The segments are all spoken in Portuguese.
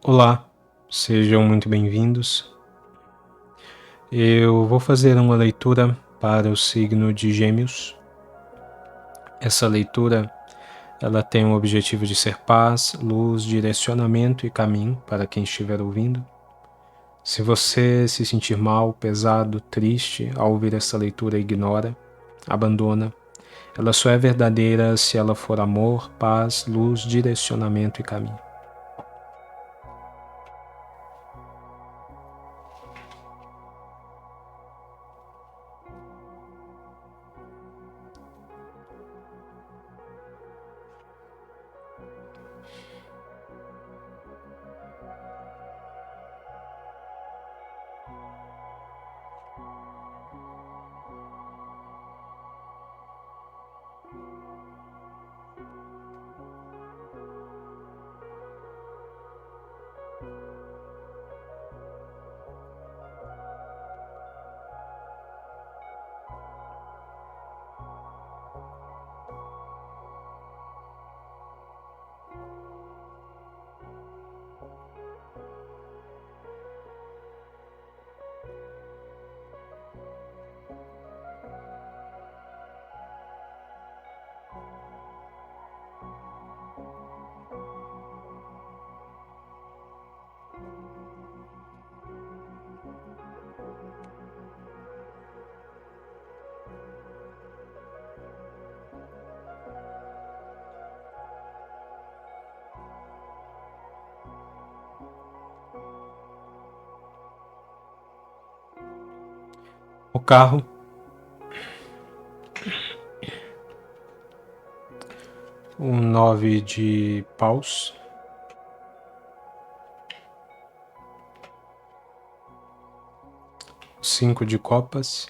Olá, sejam muito bem-vindos. Eu vou fazer uma leitura para o signo de Gêmeos. Essa leitura, ela tem o objetivo de ser paz, luz, direcionamento e caminho para quem estiver ouvindo. Se você se sentir mal, pesado, triste ao ouvir essa leitura, ignora, abandona. Ela só é verdadeira se ela for amor, paz, luz, direcionamento e caminho. O carro, o 9 de paus, o 5 de copas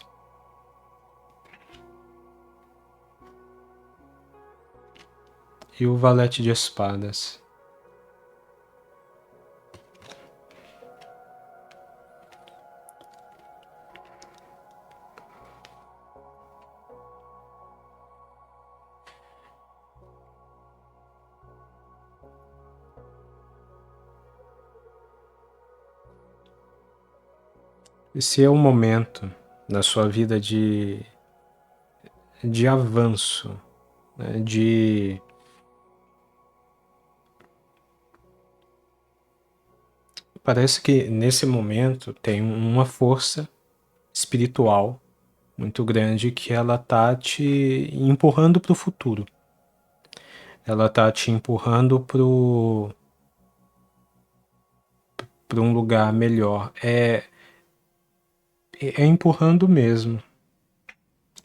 e o valete de espadas. Esse é o momento da sua vida de avanço, né? Parece que nesse momento tem uma força espiritual muito grande que ela tá te empurrando para o futuro. Ela tá te empurrando para um lugar melhor. É empurrando mesmo,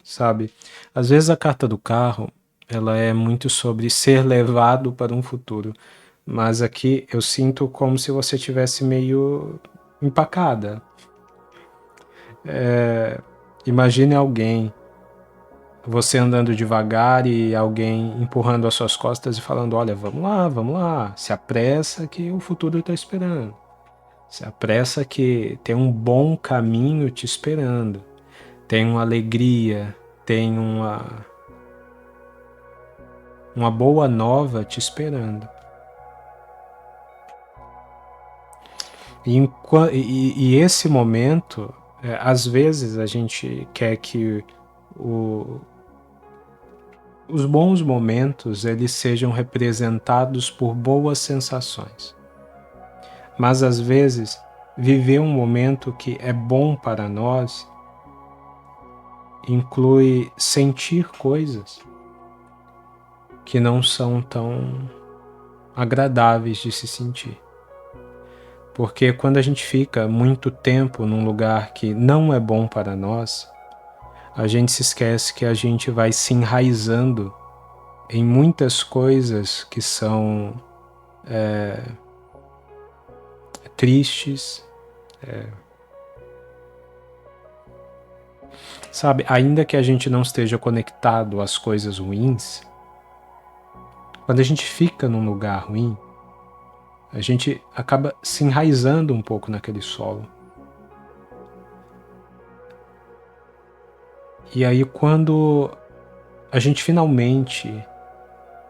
sabe? Às vezes a carta do carro, ela é muito sobre ser levado para um futuro, mas aqui eu sinto como se você tivesse meio empacada. Imagine alguém, você andando devagar e alguém empurrando as suas costas e falando: olha, vamos lá, se apressa que o futuro está esperando. Se apressa que tem um bom caminho te esperando. Tem uma alegria, tem uma boa nova te esperando. E esse momento, às vezes a gente quer que os bons momentos eles sejam representados por boas sensações. Mas às vezes, viver um momento que é bom para nós inclui sentir coisas que não são tão agradáveis de se sentir. Porque quando a gente fica muito tempo num lugar que não é bom para nós, a gente se esquece que a gente vai se enraizando em muitas coisas que são tristes, sabe? Ainda que a gente não esteja conectado às coisas ruins, quando a gente fica num lugar ruim, a gente acaba se enraizando um pouco naquele solo. E aí quando a gente finalmente,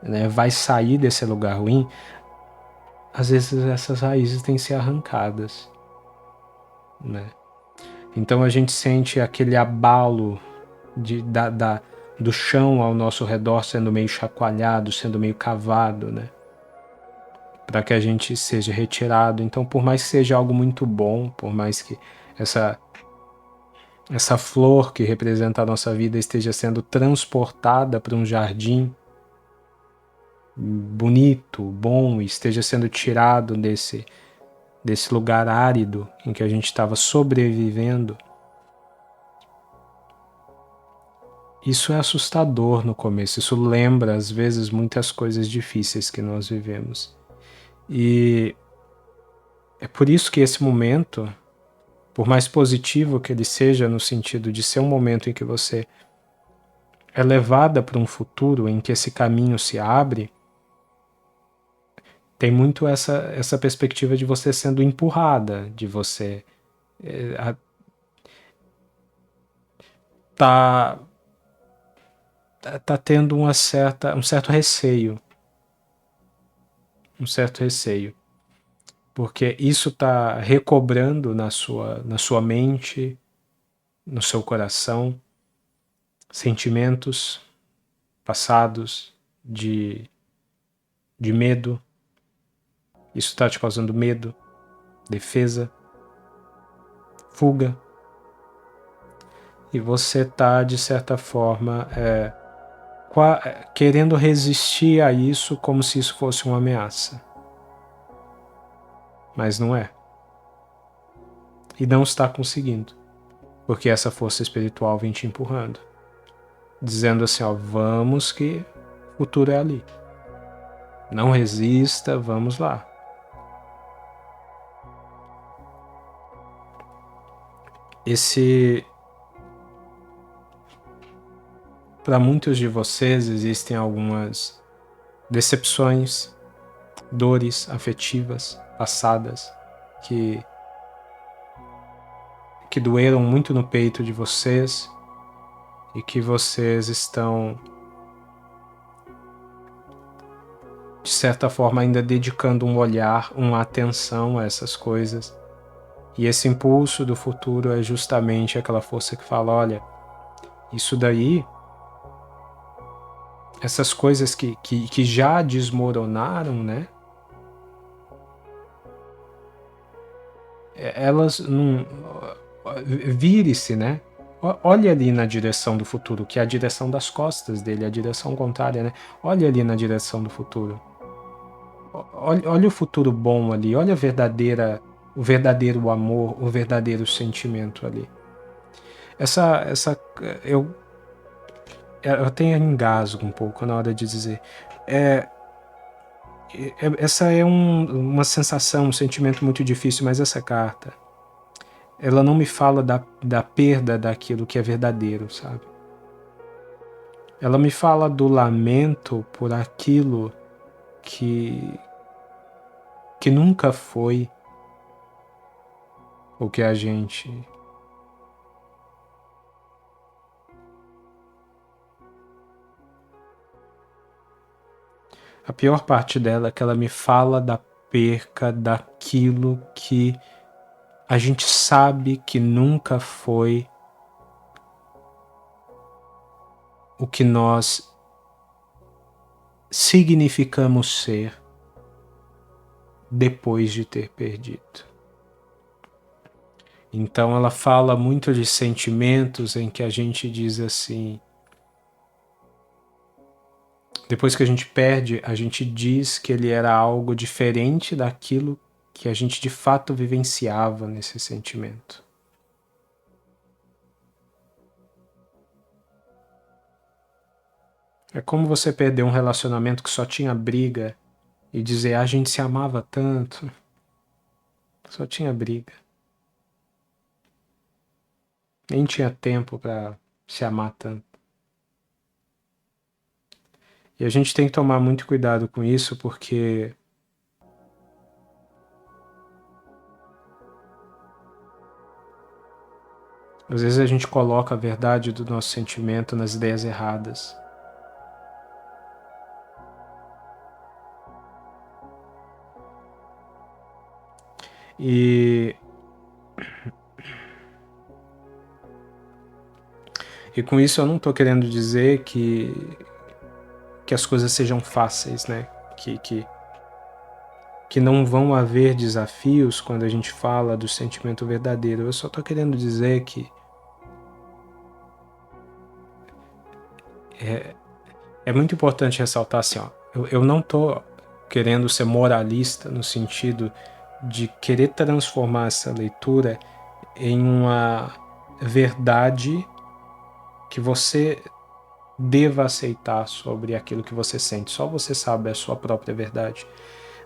né, vai sair desse lugar ruim, às vezes essas raízes têm que ser arrancadas, né? Então a gente sente aquele abalo do chão ao nosso redor sendo meio chacoalhado, sendo meio cavado, né? Para que a gente seja retirado. Então, por mais que seja algo muito bom, por mais que essa flor que representa a nossa vida esteja sendo transportada para um jardim bonito, bom, e esteja sendo tirado desse lugar árido em que a gente estava sobrevivendo, isso é assustador no começo. Isso lembra, às vezes, muitas coisas difíceis que nós vivemos. E é por isso que esse momento, por mais positivo que ele seja, no sentido de ser um momento em que você é levada para um futuro em que esse caminho se abre, tem muito essa perspectiva de você sendo empurrada, de você tá tendo um certo receio, porque isso está recobrando na sua mente, no seu coração, sentimentos passados de medo. Isso está te causando medo, defesa, fuga. E você está, de certa forma, querendo resistir a isso como se isso fosse uma ameaça. Mas não é. E não está conseguindo. Porque essa força espiritual vem te empurrando. Dizendo assim, ó, vamos que o futuro é ali. Não resista, vamos lá. Para muitos de vocês existem algumas decepções, dores afetivas passadas que doeram muito no peito de vocês e que vocês estão, de certa forma, ainda dedicando um olhar, uma atenção a essas coisas. E esse impulso do futuro é justamente aquela força que fala, olha, isso daí, essas coisas que já desmoronaram, né? Elas não... Vire-se, né? Olhe ali na direção do futuro, que é a direção das costas dele, a direção contrária, né? Olhe ali na direção do futuro. Olha o futuro bom ali, olha o verdadeiro amor, o verdadeiro sentimento ali. Eu até engasgo um pouco na hora de dizer. Essa é uma sensação, um sentimento muito difícil, mas essa carta, ela não me fala da perda daquilo que é verdadeiro, sabe? Ela me fala do lamento por aquilo que nunca foi o que a gente... A pior parte dela é que ela me fala da perca daquilo que a gente sabe que nunca foi o que nós significamos ser depois de ter perdido. Então ela fala muito de sentimentos em que a gente diz assim, depois que a gente perde, a gente diz que ele era algo diferente daquilo que a gente de fato vivenciava nesse sentimento. É como você perder um relacionamento que só tinha briga e dizer, a gente se amava tanto, só tinha briga. Nem tinha tempo para se amar tanto. E a gente tem que tomar muito cuidado com isso, porque às vezes a gente coloca a verdade do nosso sentimento nas ideias erradas. E com isso eu não estou querendo dizer que as coisas sejam fáceis, né? Que não vão haver desafios quando a gente fala do sentimento verdadeiro. Eu só estou querendo dizer que é muito importante ressaltar assim, ó, eu não estou querendo ser moralista no sentido de querer transformar essa leitura em uma verdade que você deva aceitar sobre aquilo que você sente. Só você sabe a sua própria verdade.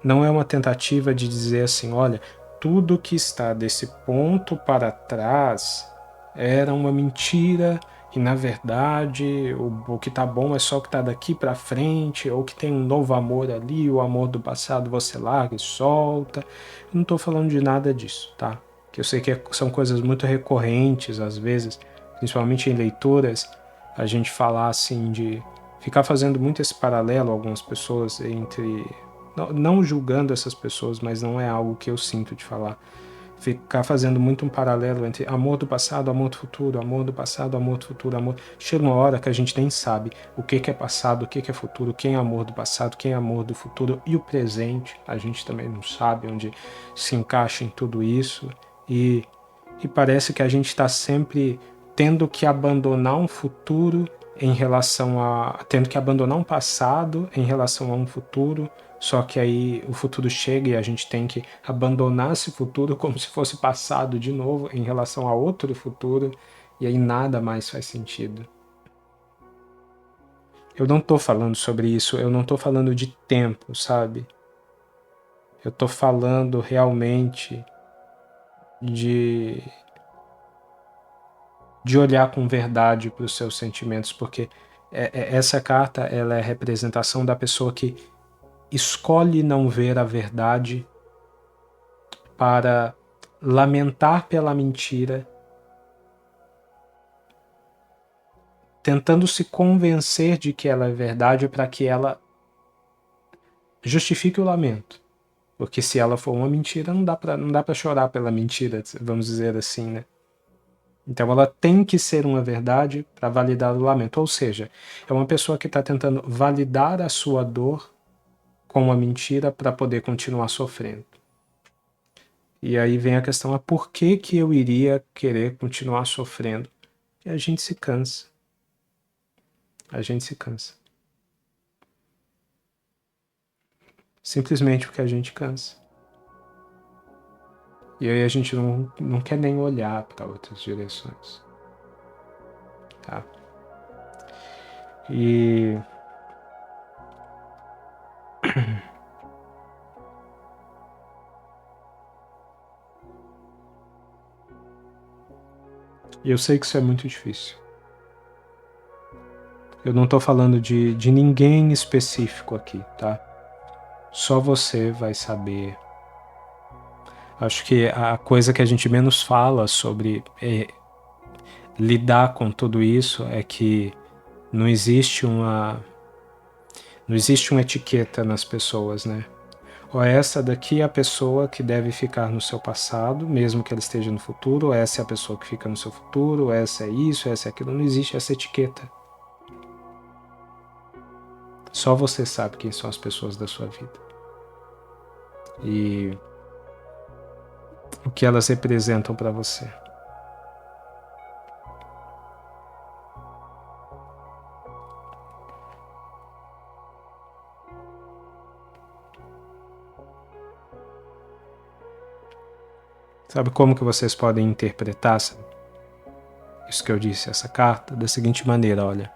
Não é uma tentativa de dizer assim, olha, tudo que está desse ponto para trás era uma mentira e na verdade o que tá bom é só o que tá daqui para frente, ou que tem um novo amor ali, o amor do passado você larga e solta. Eu não estou falando de nada disso, tá? Que eu sei que são coisas muito recorrentes às vezes, principalmente em leituras, a gente falar assim de ficar fazendo muito esse paralelo, algumas pessoas, entre não julgando essas pessoas, mas não é algo que eu sinto de falar. Ficar fazendo muito um paralelo entre amor do passado, amor do futuro, amor do passado, amor do futuro, amor. Chega uma hora que a gente nem sabe o que é passado, o que é futuro, quem é amor do passado, quem é amor do futuro e o presente. A gente também não sabe onde se encaixa em tudo isso. E parece que a gente está sempre tendo que abandonar um futuro em relação a. Tendo que abandonar um passado em relação a um futuro, só que aí o futuro chega e a gente tem que abandonar esse futuro como se fosse passado de novo em relação a outro futuro, e aí nada mais faz sentido. Eu não tô falando sobre isso, eu não tô falando de tempo, sabe? Eu tô falando realmente de olhar com verdade para os seus sentimentos, porque essa carta ela é a representação da pessoa que escolhe não ver a verdade para lamentar pela mentira, tentando se convencer de que ela é verdade para que ela justifique o lamento. Porque se ela for uma mentira, não dá para chorar pela mentira, vamos dizer assim, né? Então ela tem que ser uma verdade para validar o lamento. Ou seja, é uma pessoa que está tentando validar a sua dor com uma mentira para poder continuar sofrendo. E aí vem a questão, por que eu iria querer continuar sofrendo? E a gente se cansa. A gente se cansa. Simplesmente porque a gente cansa. E aí a gente não quer nem olhar para outras direções. Tá? E eu sei que isso é muito difícil. Eu não estou falando de ninguém específico aqui, tá? Só você vai saber. Acho que a coisa que a gente menos fala sobre lidar com tudo isso é que não existe uma etiqueta nas pessoas, né? Ou essa daqui é a pessoa que deve ficar no seu passado, mesmo que ela esteja no futuro, ou essa é a pessoa que fica no seu futuro, ou essa é isso, essa é aquilo. Não existe essa etiqueta. Só você sabe quem são as pessoas da sua vida. E o que elas representam para você. Sabe como que vocês podem interpretar isso que eu disse, essa carta? Da seguinte maneira, olha.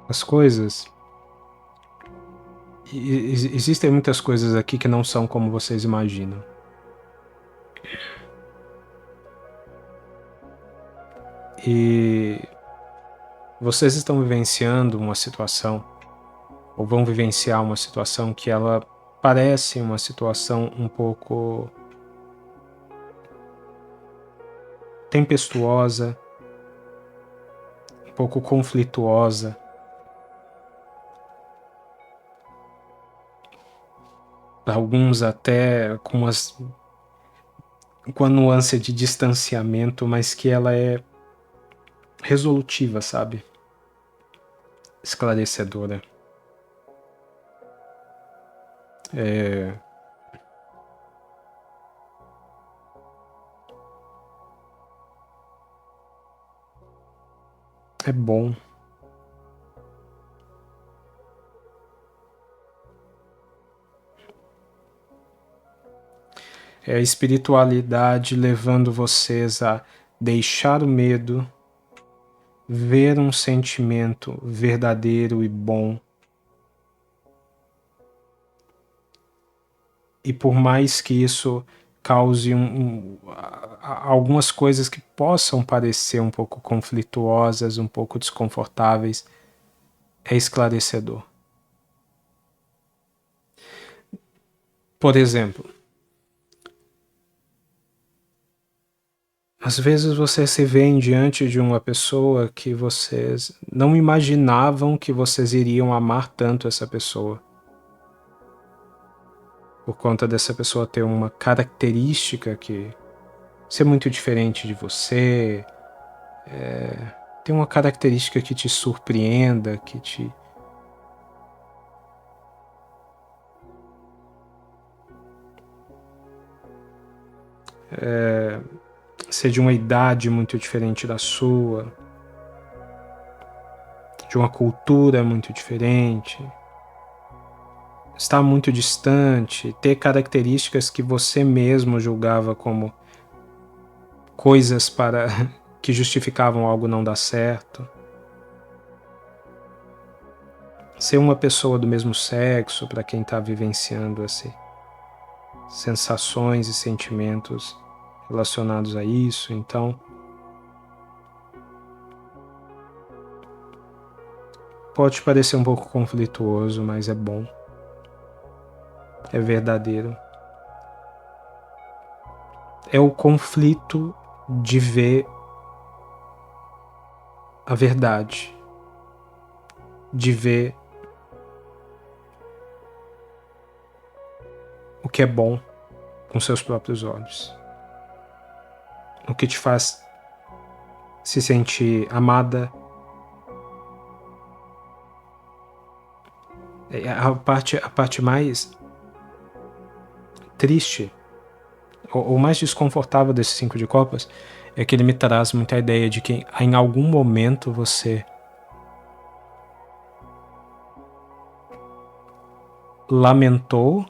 As coisas... Existem muitas coisas aqui que não são como vocês imaginam. E vocês estão vivenciando uma situação, ou vão vivenciar uma situação que ela parece uma situação um pouco tempestuosa, um pouco conflituosa. alguns até com a nuance de distanciamento, mas que ela é resolutiva, sabe? Esclarecedora. É bom. É a espiritualidade levando vocês a deixar o medo, ver um sentimento verdadeiro e bom. E por mais que isso cause algumas coisas que possam parecer um pouco conflituosas, um pouco desconfortáveis, é esclarecedor. Por exemplo, às vezes vocês se veem diante de uma pessoa que vocês não imaginavam que vocês iriam amar tanto essa pessoa. Por conta dessa pessoa ter uma característica que ser muito diferente de você, ter uma característica que te surpreenda, que te ser de uma idade muito diferente da sua, de uma cultura muito diferente, estar muito distante, ter características que você mesmo julgava como coisas para que justificavam algo não dar certo. Ser uma pessoa do mesmo sexo para quem está vivenciando assim, sensações e sentimentos relacionados a isso. Então, pode parecer um pouco conflituoso, mas é bom. É verdadeiro. É o conflito de ver a verdade, de ver o que é bom com seus próprios olhos. O que te faz se sentir amada. A parte mais triste, ou mais desconfortável desse 5 de copas, é que ele me traz muita ideia de que em algum momento você lamentou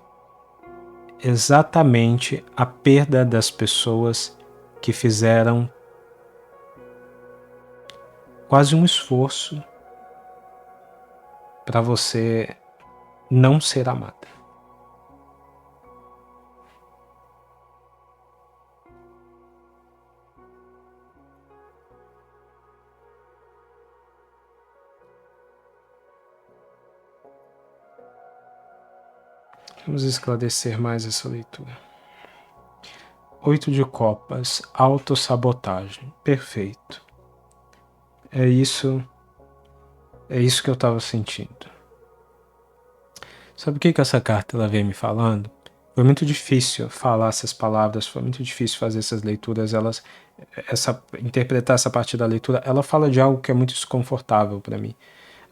exatamente a perda das pessoas que fizeram quase um esforço para você não ser amada. Vamos esclarecer mais essa leitura. 8 de copas, autossabotagem. Perfeito. É isso que eu estava sentindo. Sabe o que essa carta ela vem me falando? Foi muito difícil falar essas palavras, foi muito difícil fazer essas leituras, interpretar essa parte da leitura. Ela fala de algo que é muito desconfortável para mim.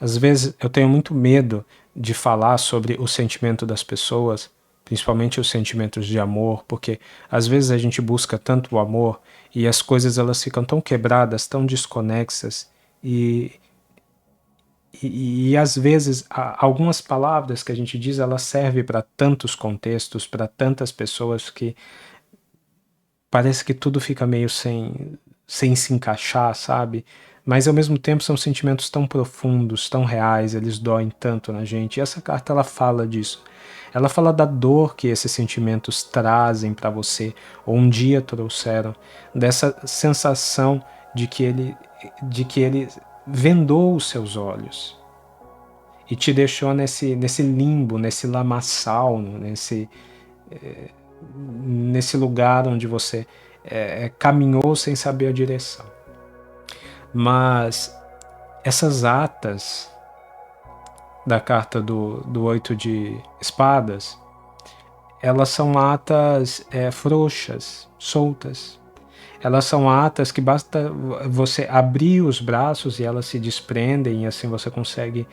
Às vezes eu tenho muito medo de falar sobre o sentimento das pessoas, principalmente os sentimentos de amor, porque às vezes a gente busca tanto o amor e as coisas elas ficam tão quebradas, tão desconexas e às vezes algumas palavras que a gente diz elas servem para tantos contextos, para tantas pessoas que parece que tudo fica meio sem se encaixar, sabe? Mas ao mesmo tempo são sentimentos tão profundos, tão reais, eles doem tanto na gente. E essa carta ela fala disso. Ela fala da dor que esses sentimentos trazem para você, ou um dia trouxeram, dessa sensação de que ele vendou os seus olhos e te deixou nesse limbo, nesse lamaçal, nesse lugar onde você caminhou sem saber a direção. Mas essas atas da carta do 8 de espadas, elas são atas frouxas, soltas. Elas são atas que basta você abrir os braços e elas se desprendem e assim você consegue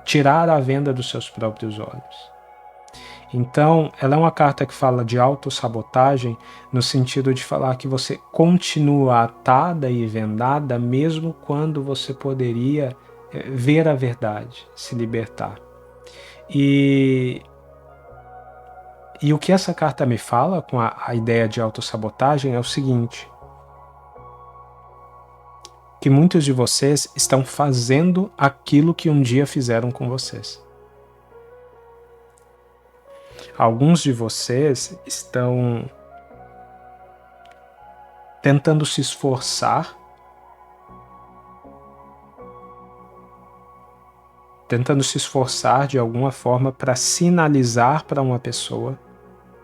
tirar a venda dos seus próprios olhos. Então, ela é uma carta que fala de autossabotagem no sentido de falar que você continua atada e vendada mesmo quando você poderia ver a verdade, se libertar. E o que essa carta me fala com a ideia de autossabotagem é o seguinte: que muitos de vocês estão fazendo aquilo que um dia fizeram com vocês. Alguns de vocês estão tentando se esforçar, de alguma forma para sinalizar para uma pessoa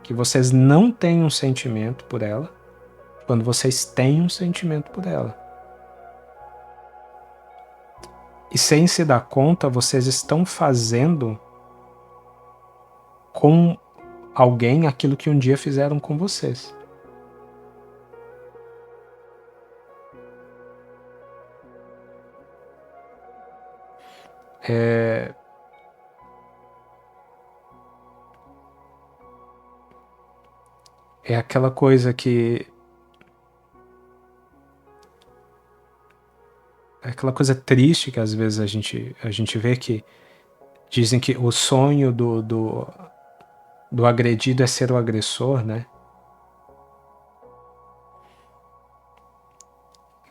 que vocês não têm um sentimento por ela, quando vocês têm um sentimento por ela. E sem se dar conta, vocês estão fazendo com alguém aquilo que um dia fizeram com vocês. É aquela coisa que... é aquela coisa triste que às vezes a gente vê, que dizem que o sonho do agredido é ser o agressor, né?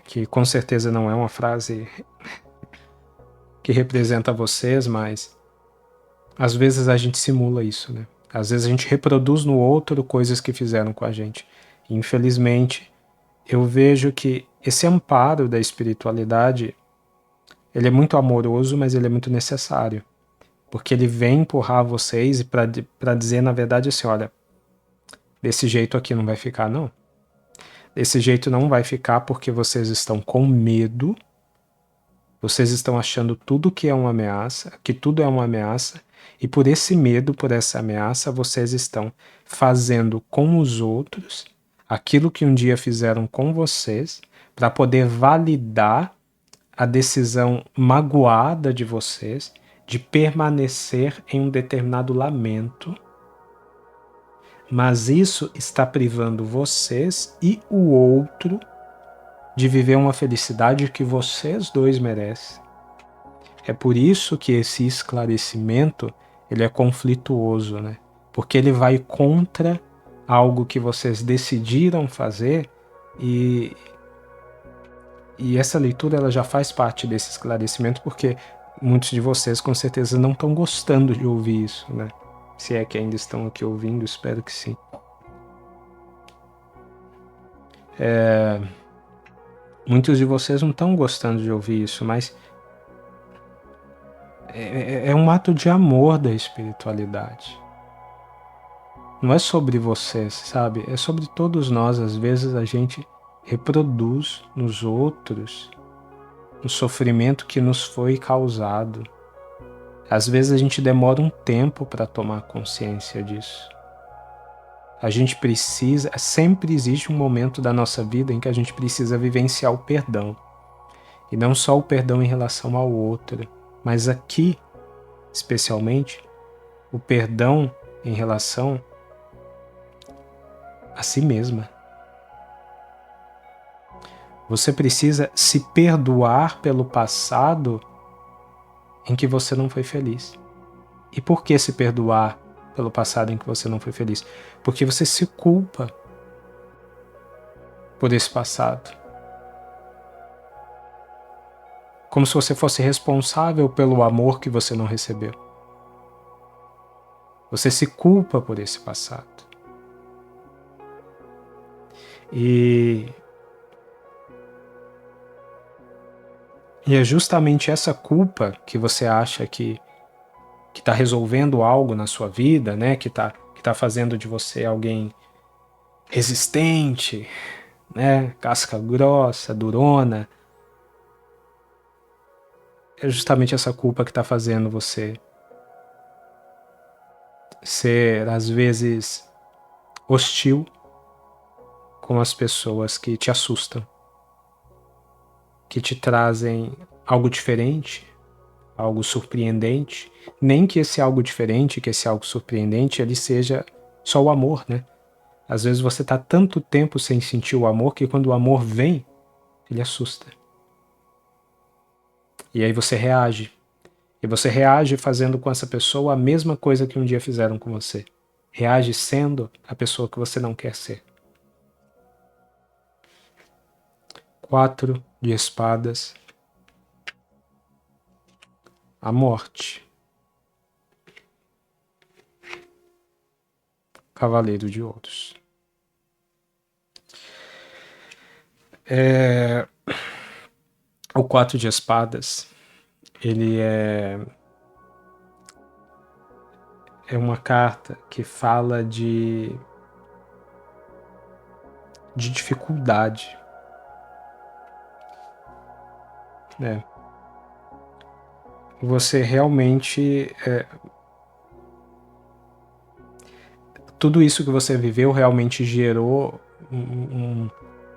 Que com certeza não é uma frase que representa vocês, mas às vezes a gente simula isso, né? Às vezes a gente reproduz no outro coisas que fizeram com a gente. E, infelizmente, eu vejo que esse amparo da espiritualidade, ele é muito amoroso, mas ele é muito necessário. Porque ele vem empurrar vocês para dizer, na verdade, assim, olha, desse jeito aqui não vai ficar, não. Desse jeito não vai ficar porque vocês estão com medo, vocês estão achando tudo que é uma ameaça, que tudo é uma ameaça, e por esse medo, por essa ameaça, vocês estão fazendo com os outros aquilo que um dia fizeram com vocês, para poder validar a decisão magoada de vocês de permanecer em um determinado lamento. Mas isso está privando vocês e o outro de viver uma felicidade que vocês dois merecem. É por isso que esse esclarecimento, ele é conflituoso, né? Porque ele vai contra algo que vocês decidiram fazer, e essa leitura ela já faz parte desse esclarecimento, porque muitos de vocês com certeza não estão gostando de ouvir isso, né? Se é que ainda estão aqui ouvindo, espero que sim. Muitos de vocês não estão gostando de ouvir isso, mas é um ato de amor da espiritualidade. Não é sobre vocês, sabe? É sobre todos nós. Às vezes a gente reproduz nos outros o sofrimento que nos foi causado. Às vezes a gente demora um tempo para tomar consciência disso. A gente precisa, sempre existe um momento da nossa vida em que a gente precisa vivenciar o perdão. E não só o perdão em relação ao outro, mas aqui, especialmente, o perdão em relação a si mesma. Você precisa se perdoar pelo passado em que você não foi feliz. E por que se perdoar pelo passado em que você não foi feliz? Porque você se culpa por esse passado. Como se você fosse responsável pelo amor que você não recebeu. Você se culpa por esse passado. E é justamente essa culpa que você acha que está resolvendo algo na sua vida, né? Que tá fazendo de você alguém resistente, né? Casca grossa, durona. É justamente essa culpa que está fazendo você ser às vezes hostil com as pessoas que te assustam, que te trazem algo diferente, algo surpreendente. Nem que esse algo diferente, que esse algo surpreendente, ele seja só o amor, né? Às vezes você está tanto tempo sem sentir o amor que quando o amor vem, ele assusta. E aí você reage. E você reage fazendo com essa pessoa a mesma coisa que um dia fizeram com você. Reage sendo a pessoa que você não quer ser. 4 de espadas. A morte. Cavaleiro de ouros. O 4 de espadas, ele é uma carta que fala de dificuldade, né? Você realmente tudo isso que você viveu realmente gerou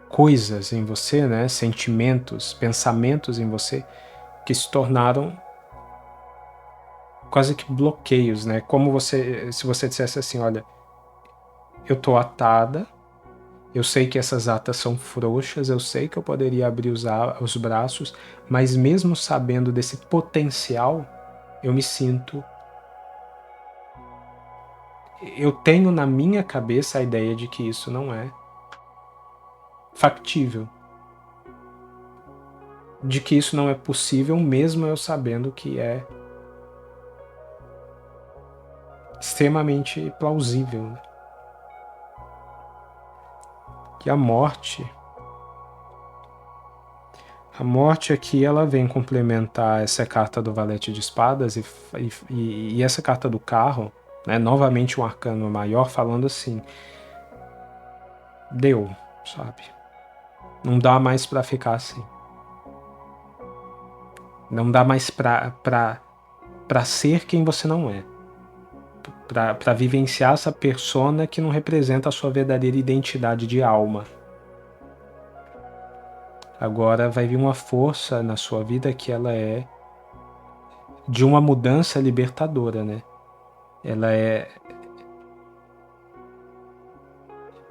coisas em você, né? Sentimentos, pensamentos em você que se tornaram quase que bloqueios, né? Como se você dissesse assim, olha, eu tô atada, eu sei que essas atas são frouxas, eu sei que eu poderia abrir os braços, mas mesmo sabendo desse potencial, eu me sinto. Eu tenho na minha cabeça a ideia de que isso não é factível, de que isso não é possível, mesmo eu sabendo que é extremamente plausível. Né? Que a morte aqui ela vem complementar essa carta do Valete de Espadas e essa carta do carro, né, novamente um arcano maior falando assim, deu, sabe? Não dá mais pra ficar assim. Não dá mais pra ser quem você não é. Pra vivenciar essa persona que não representa a sua verdadeira identidade de alma. Agora vai vir uma força na sua vida que ela é de uma mudança libertadora, né? Ela é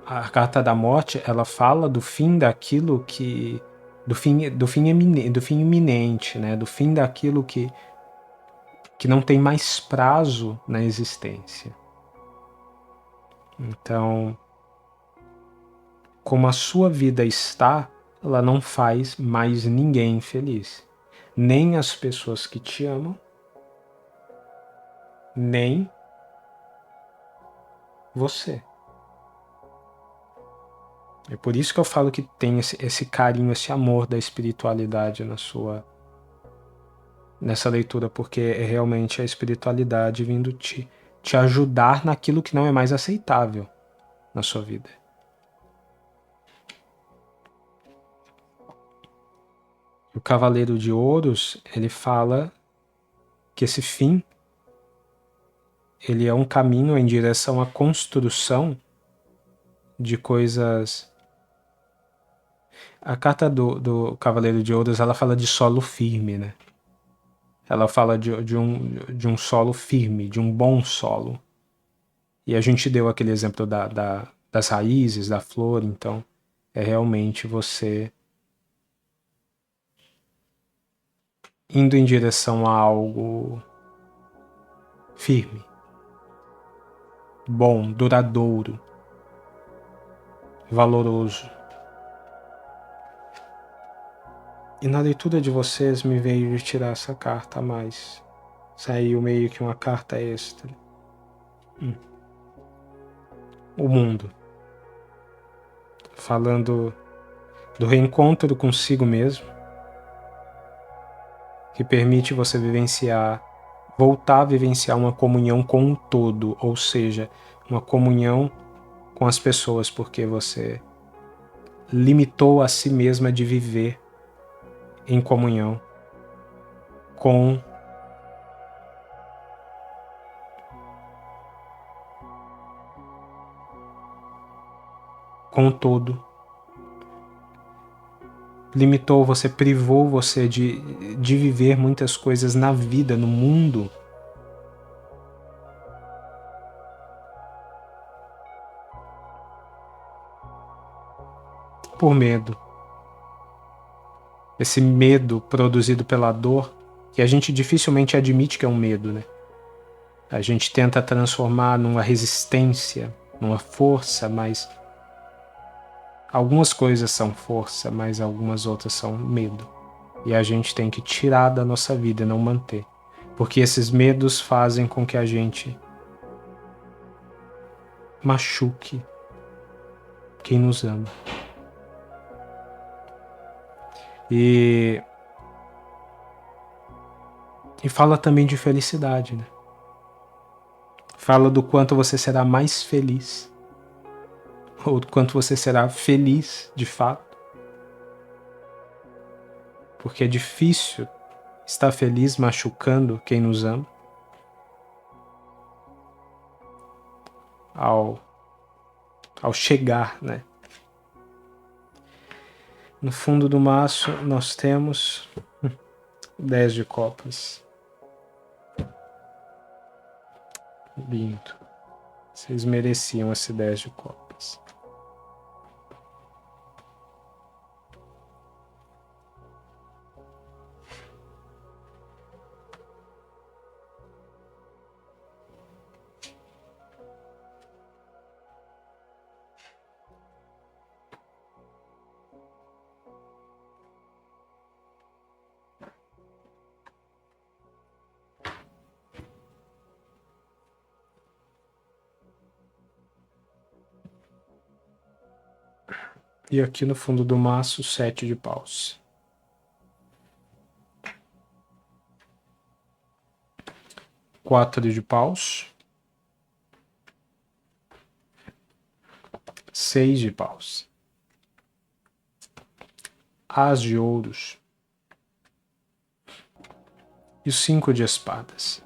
a carta da morte, ela fala do fim daquilo que do fim iminente, né? Do fim daquilo que não tem mais prazo na existência. Então, como a sua vida está, ela não faz mais ninguém feliz. Nem as pessoas que te amam, nem você. É por isso que eu falo que tem esse carinho, esse amor da espiritualidade nessa leitura, porque é realmente a espiritualidade vindo te ajudar naquilo que não é mais aceitável na sua vida. O Cavaleiro de Ouros, ele fala que esse fim, ele é um caminho em direção à construção de coisas. A carta do Cavaleiro de Ouros, ela fala de solo firme, né? Ela fala de um solo firme, de um bom solo. E a gente deu aquele exemplo das raízes, da flor, então é realmente você indo em direção a algo firme, bom, duradouro, valoroso. E na leitura de vocês me veio de tirar essa carta a mais. Saiu meio que uma carta extra. O mundo. Falando do reencontro consigo mesmo, que permite você voltar a vivenciar uma comunhão com o todo, ou seja, uma comunhão com as pessoas, porque você limitou a si mesma de viver em comunhão com com o todo. Limitou você, privou você de viver muitas coisas na vida, no mundo. Por medo. Esse medo produzido pela dor, que a gente dificilmente admite que é um medo, né? A gente tenta transformar numa resistência, numa força, mas algumas coisas são força, mas algumas outras são medo. E a gente tem que tirar da nossa vida, não manter. Porque esses medos fazem com que a gente machuque quem nos ama. E fala também de felicidade, né? Fala do quanto você será mais feliz, ou do quanto você será feliz de fato. Porque é difícil estar feliz machucando quem nos ama. Ao chegar, né? No fundo do maço nós temos 10 de copas. Lindo. Vocês mereciam esse 10 de copas. E aqui no fundo do maço, 7 de paus. 4 de paus. 6 de paus. As de ouros. E o 5 de espadas.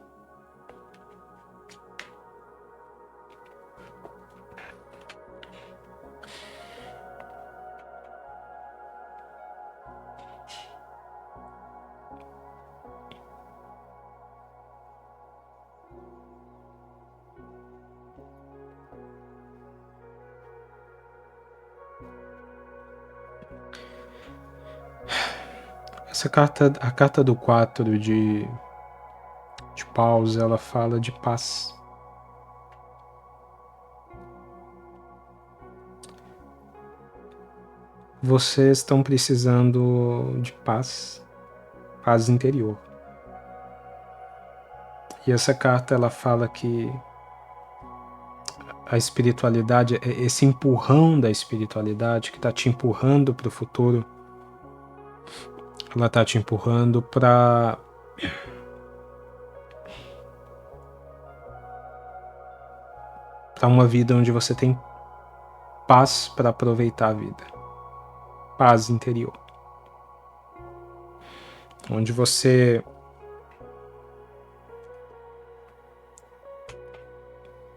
Essa carta, a carta do 4 de paus, ela fala de paz. Vocês estão precisando de paz, paz interior. E essa carta, ela fala que a espiritualidade, esse empurrão da espiritualidade que está te empurrando para o futuro, ela está te empurrando para uma vida onde você tem paz para aproveitar a vida. Paz interior. Onde você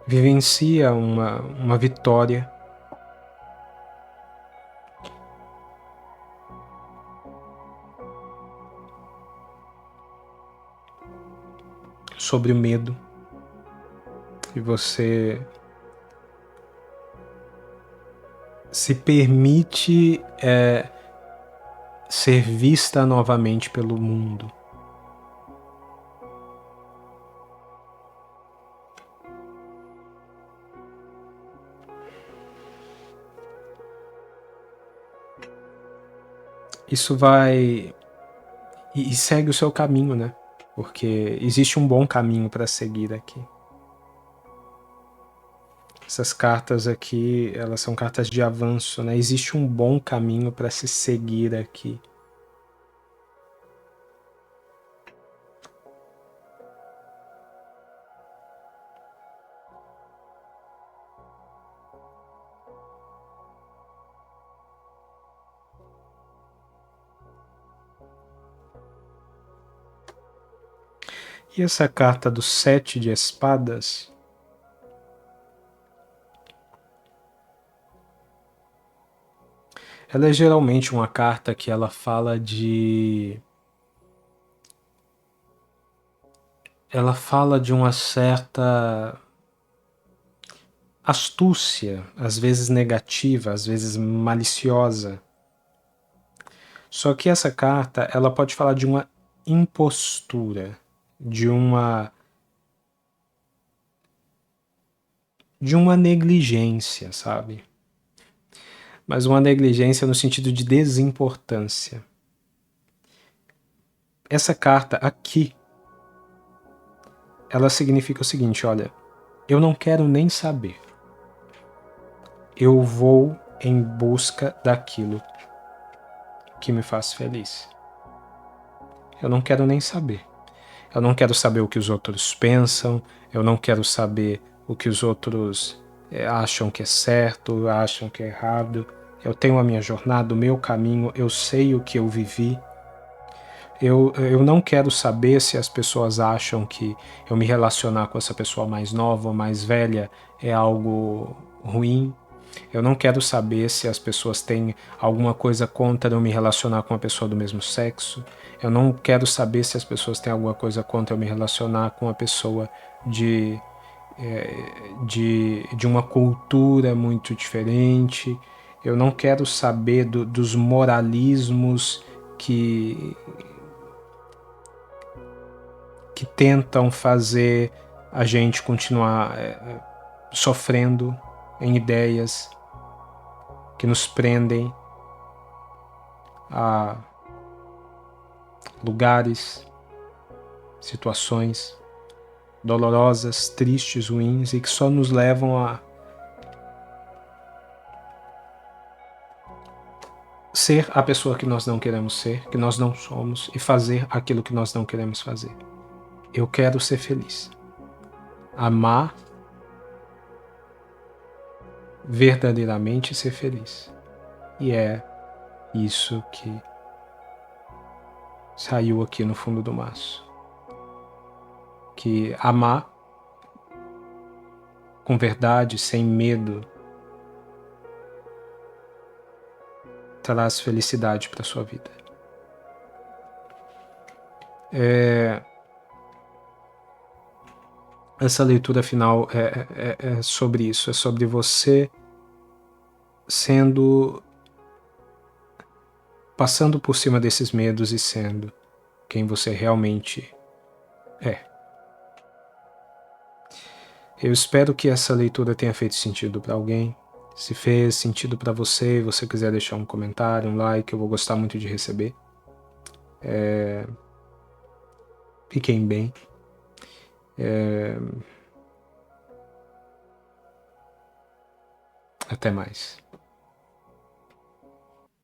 vivencia uma vitória sobre o medo e você se permite ser vista novamente pelo mundo. Isso vai e segue o seu caminho, né? Porque existe um bom caminho para seguir aqui. Essas cartas aqui, elas são cartas de avanço, né? Existe um bom caminho para se seguir aqui. E essa carta do 7 de espadas, Ela é geralmente uma carta que ela fala de... Ela fala de uma certa astúcia, às vezes negativa, às vezes maliciosa. Só que essa carta, ela pode falar de uma impostura, de uma negligência, sabe? Mas uma negligência no sentido de desimportância. Essa carta aqui, ela significa o seguinte, olha, eu não quero nem saber. Eu vou em busca daquilo que me faz feliz. Eu não quero nem saber. Eu não quero saber o que os outros pensam, eu não quero saber o que os outros acham que é certo, acham que é errado. Eu tenho a minha jornada, o meu caminho, eu sei o que eu vivi. Eu não quero saber se as pessoas acham que eu me relacionar com essa pessoa mais nova ou mais velha é algo ruim. Eu não quero saber se as pessoas têm alguma coisa contra eu me relacionar com uma pessoa do mesmo sexo. Eu não quero saber se as pessoas têm alguma coisa contra eu me relacionar com uma pessoa de uma cultura muito diferente. Eu não quero saber dos moralismos que tentam fazer a gente continuar sofrendo em ideias que nos prendem a lugares, situações dolorosas, tristes, ruins e que só nos levam a ser a pessoa que nós não queremos ser, que nós não somos e fazer aquilo que nós não queremos fazer. Eu quero ser feliz. Amar verdadeiramente ser feliz. E é isso que saiu aqui no fundo do maço. Que amar com verdade, sem medo, traz felicidade para a sua vida. Essa leitura final é sobre isso, é sobre você passando por cima desses medos e sendo quem você realmente é. Eu espero que essa leitura tenha feito sentido para alguém. Se fez sentido para você, você quiser deixar um comentário, um like, eu vou gostar muito de receber. Fiquem bem. Até mais.